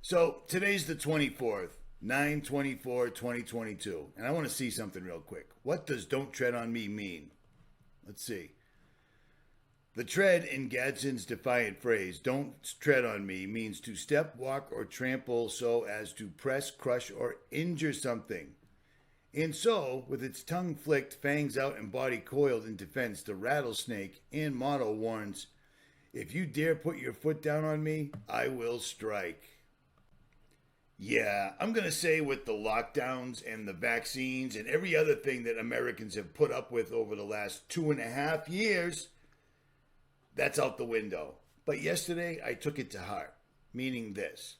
So today's the 24th, 9/24/2022, and I want to see something real quick. What does "don't tread on me" mean? Let's see. The tread in Gadsden's defiant phrase, "don't tread on me," means to step, walk, or trample so as to press, crush, or injure something. And so, with its tongue flicked, fangs out, and body coiled in defense, the rattlesnake and motto warns, "If you dare put your foot down on me, I will strike." Yeah, I'm going to say with the lockdowns and the vaccines and every other thing that Americans have put up with over the last 2.5 years, that's out the window. But yesterday, I took it to heart, meaning this.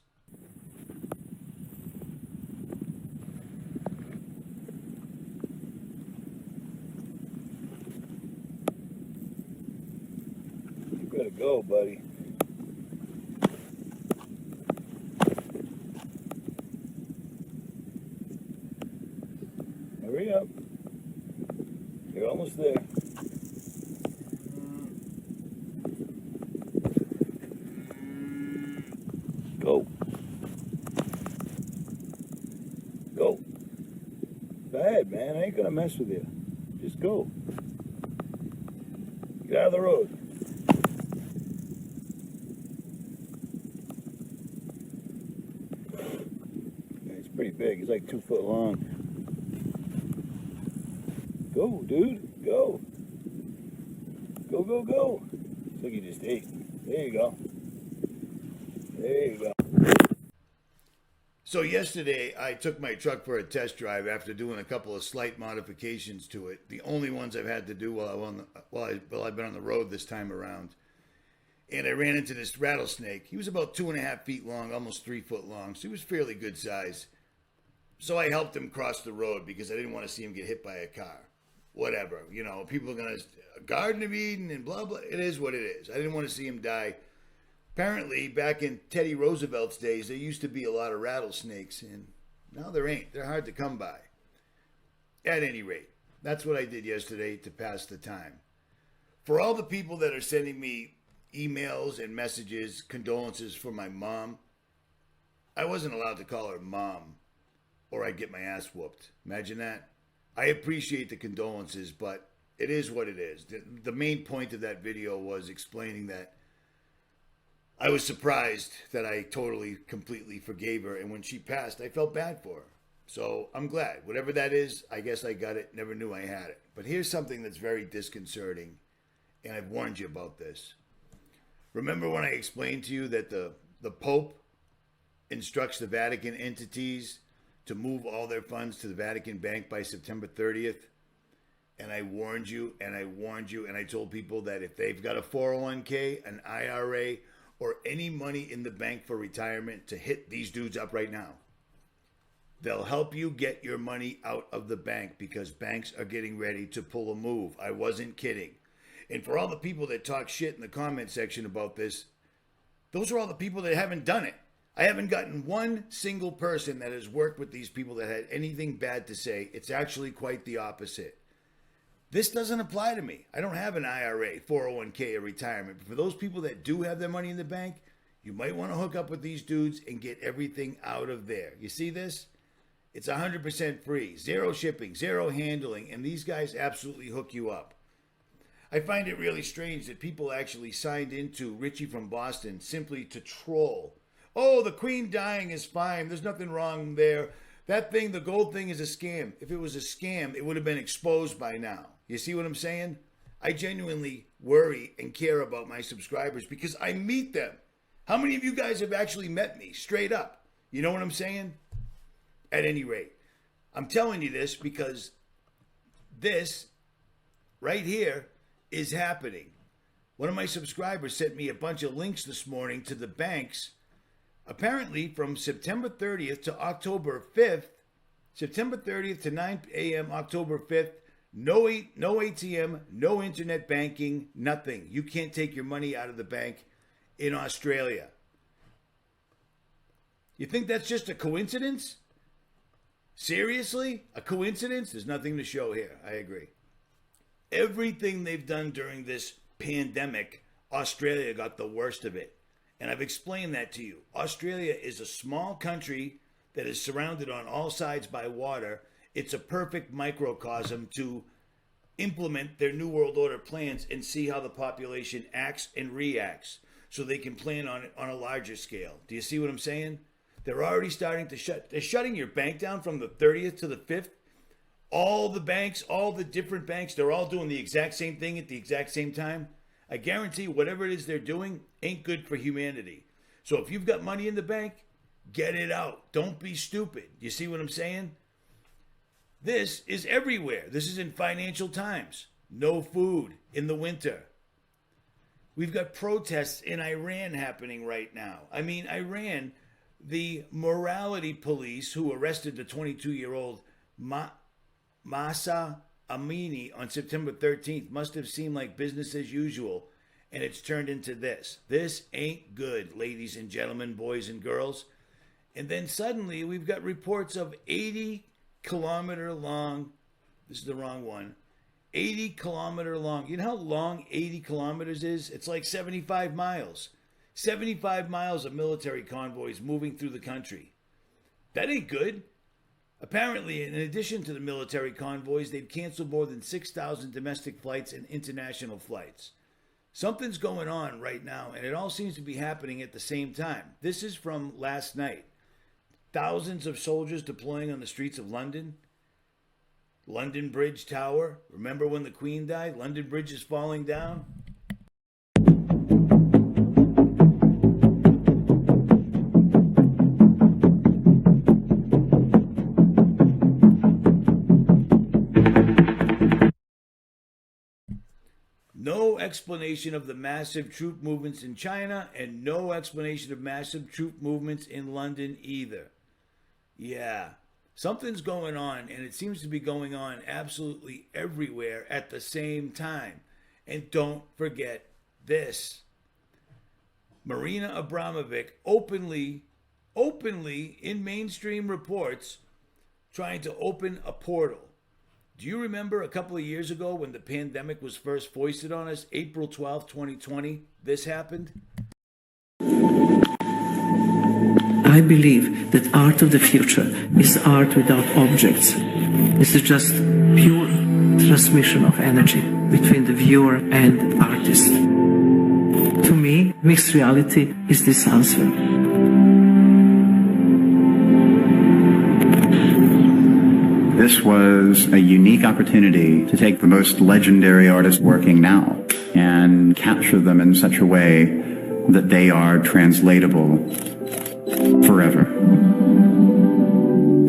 You gotta go, buddy. Hurry up. You're almost there. Go. Go. Go ahead, man. I ain't gonna mess with you. Just go. Get out of the road. It's pretty big. It's like 2 foot long. Go, dude. Go. Go, go, go. It's like you just ate. There you go. There you go. So yesterday, I took my truck for a test drive after doing a couple of slight modifications to it. The only ones I've had to do while I've been on the road this time around. And I ran into this rattlesnake. He was about 2.5 feet long, almost 3 foot long. So he was fairly good size. So I helped him cross the road because I didn't want to see him get hit by a car. Whatever, people are going to Garden of Eden and blah, blah. It is what it is. I didn't want to see him die. Apparently, back in Teddy Roosevelt's days, there used to be a lot of rattlesnakes, and now there ain't. They're hard to come by. At any rate, that's what I did yesterday to pass the time. For all the people that are sending me emails and messages, condolences for my mom, I wasn't allowed to call her mom, or I'd get my ass whooped. Imagine that. I appreciate the condolences, but it is what it is. The main point of that video was explaining that I was surprised that I totally, completely forgave her. And when she passed, I felt bad for her. So I'm glad. Whatever that is, I guess I got it. Never knew I had it. But here's something that's very disconcerting. And I've warned you about this. Remember when I explained to you that the Pope instructs the Vatican entities to move all their funds to the Vatican Bank by September 30th? And I warned you, and I warned you, and I told people that if they've got a 401k, an IRA, or any money in the bank for retirement, to hit these dudes up right now. They'll help you get your money out of the bank because banks are getting ready to pull a move. I wasn't kidding. And for all the people that talk shit in the comment section about this, those are all the people that haven't done it. I haven't gotten one single person that has worked with these people that had anything bad to say. It's actually quite the opposite. This doesn't apply to me. I don't have an IRA, 401k, or retirement. But for those people that do have their money in the bank, you might want to hook up with these dudes and get everything out of there. You see this? It's 100% free, zero shipping, zero handling, and these guys absolutely hook you up. I find it really strange that people actually signed into Richie from Boston simply to troll. Oh, the Queen dying is fine. There's nothing wrong there. That thing, the gold thing, is a scam. If it was a scam, it would have been exposed by now. You see what I'm saying? I genuinely worry and care about my subscribers because I meet them. How many of you guys have actually met me straight up? You know what I'm saying? At any rate, I'm telling you this because this right here is happening. One of my subscribers sent me a bunch of links this morning to the banks. Apparently, from September 30th to October 5th, September 30th to 9 a.m., October 5th, no ATM, no internet banking, nothing. You can't take your money out of the bank in Australia. You think that's just a coincidence? Seriously? A coincidence? There's nothing to show here. I agree. Everything they've done during this pandemic, Australia got the worst of it. And I've explained that to you. Australia is a small country that is surrounded on all sides by water. It's a perfect microcosm to implement their New World Order plans and see how the population acts and reacts so they can plan on it on a larger scale. Do you see what I'm saying? They're already starting to they're shutting your bank down from the 30th to the 5th. All the banks, all the different banks, they're all doing the exact same thing at the exact same time. I guarantee whatever it is they're doing ain't good for humanity. So if you've got money in the bank, get it out. Don't be stupid. You see what I'm saying? This is everywhere. This is in Financial Times. No food in the winter. We've got protests in Iran happening right now. I mean, Iran, the morality police who arrested the 22-year-old Masa Amini on September 13th must have seemed like business as usual, and it's turned into this. This ain't good, ladies and gentlemen, boys and girls. And then suddenly we've got reports of 80-kilometer long, this is the wrong one, 80-kilometer long. You know how long 80 kilometers is? It's like 75 miles. 75 miles of military convoys moving through the country. That ain't good. Apparently, in addition to the military convoys, they've canceled more than 6,000 domestic flights and international flights. Something's going on right now, and it all seems to be happening at the same time. This is from last night. Thousands of soldiers deploying on the streets of London. London Bridge Tower. Remember when the Queen died? London Bridge is falling down. No explanation of the massive troop movements in China, and no explanation of massive troop movements in London either. Yeah, something's going on, and it seems to be going on absolutely everywhere at the same time. And don't forget this. Marina Abramovic openly in mainstream reports trying to open a portal. Do you remember a couple of years ago when the pandemic was first foisted on us, April 12th, 2020? This happened? I believe that art of the future is art without objects. This is just pure transmission of energy between the viewer and the artist. To me, mixed reality is this answer. This was a unique opportunity to take the most legendary artists working now and capture them in such a way that they are translatable forever.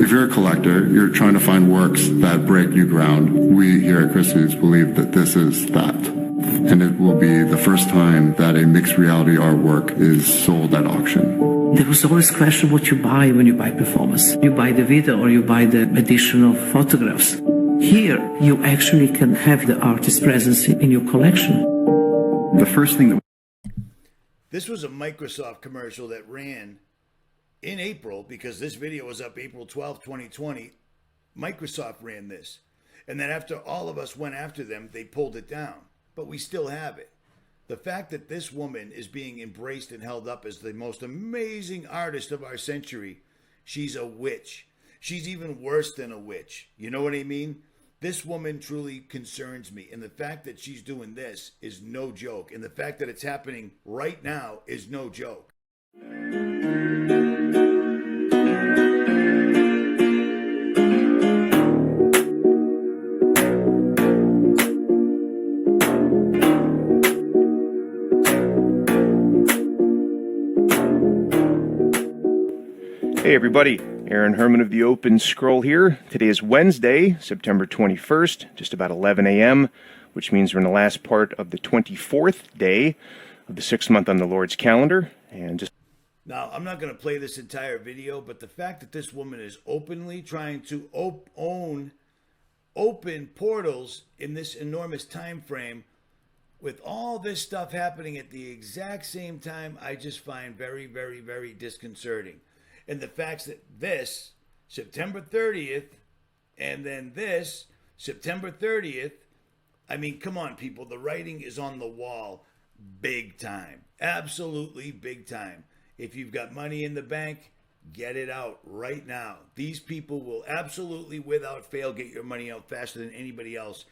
If you're a collector, you're trying to find works that break new ground. We here at Christie's believe that this is that. And it will be the first time that a mixed reality artwork is sold at auction. There was always a question what you buy when you buy performance. You buy the video or you buy the additional photographs. Here, you actually can have the artist's presence in your collection. The first thing that This was a Microsoft commercial that ran in April, because this video was up April 12th, 2020. Microsoft ran this. And then after all of us went after them, they pulled it down. But we still have it. The fact that this woman is being embraced and held up as the most amazing artist of our century, she's a witch. She's even worse than a witch. You know what I mean? This woman truly concerns me. And the fact that she's doing this is no joke. And the fact that it's happening right now is no joke. Hey everybody, Aaron Herman of the Open Scroll here. Today is Wednesday, September 21st, just about 11 a.m., which means we're in the last part of the 24th day of the 6th month on the Lord's calendar. And just Now, I'm not going to play this entire video, but the fact that this woman is openly trying to open portals in this enormous time frame with all this stuff happening at the exact same time, I just find very, very, very disconcerting. And the fact that this, September 30th, and then this, September 30th, I mean, come on, people. The writing is on the wall. big time. Absolutely big time. If you've got money in the bank, get it out right now. These people will absolutely, without fail, get your money out faster than anybody else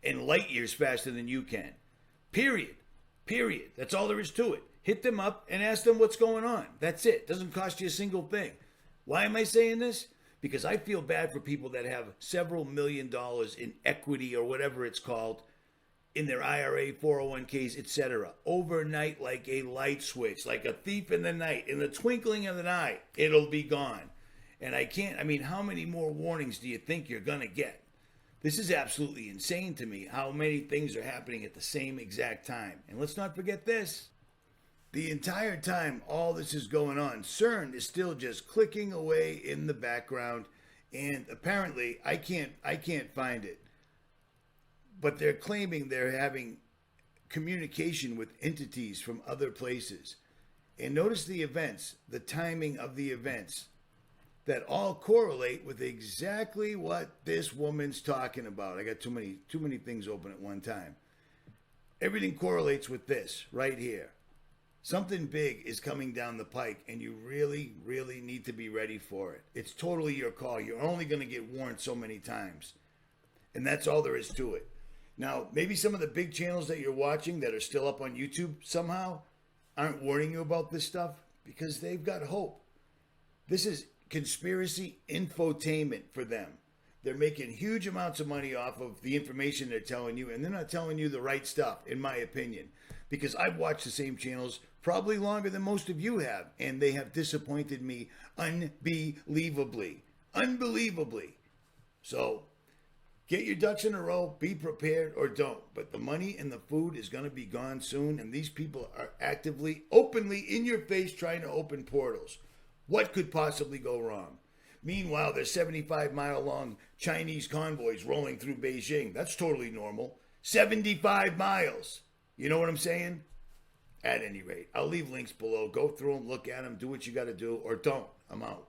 and light years faster than you can. Period. Period. That's all there is to it. Hit them up and ask them what's going on. That's it. Doesn't cost you a single thing. Why am I saying this? Because I feel bad for people that have several $1 million in equity or whatever it's called in their IRA, 401ks, etc. Overnight, like a light switch, like a thief in the night, in the twinkling of an eye, it'll be gone. And how many more warnings do you think you're going to get? This is absolutely insane to me, how many things are happening at the same exact time. And let's not forget this. The entire time all this is going on, CERN is still just clicking away in the background. And apparently, I can't find it. But they're claiming they're having communication with entities from other places. And notice the events, the timing of the events that all correlate with exactly what this woman's talking about. I got too many things open at one time. Everything correlates with this right here. Something big is coming down the pike, and you really, really need to be ready for it. It's totally your call. You're only going to get warned so many times. And that's all there is to it. Now, maybe some of the big channels that you're watching that are still up on YouTube somehow aren't warning you about this stuff because they've got hope. This is conspiracy infotainment for them. They're making huge amounts of money off of the information they're telling you, and they're not telling you the right stuff, in my opinion, because I've watched the same channels probably longer than most of you have, and they have disappointed me unbelievably. So get your ducks in a row, be prepared or don't, but the money and the food is going to be gone soon, and these people are actively, openly in your face trying to open portals. What could possibly go wrong? Meanwhile, there's 75-mile-long Chinese convoys rolling through Beijing. That's totally normal. 75 miles. You know what I'm saying? At any rate, I'll leave links below. Go through them, look at them, do what you got to do, or don't. I'm out.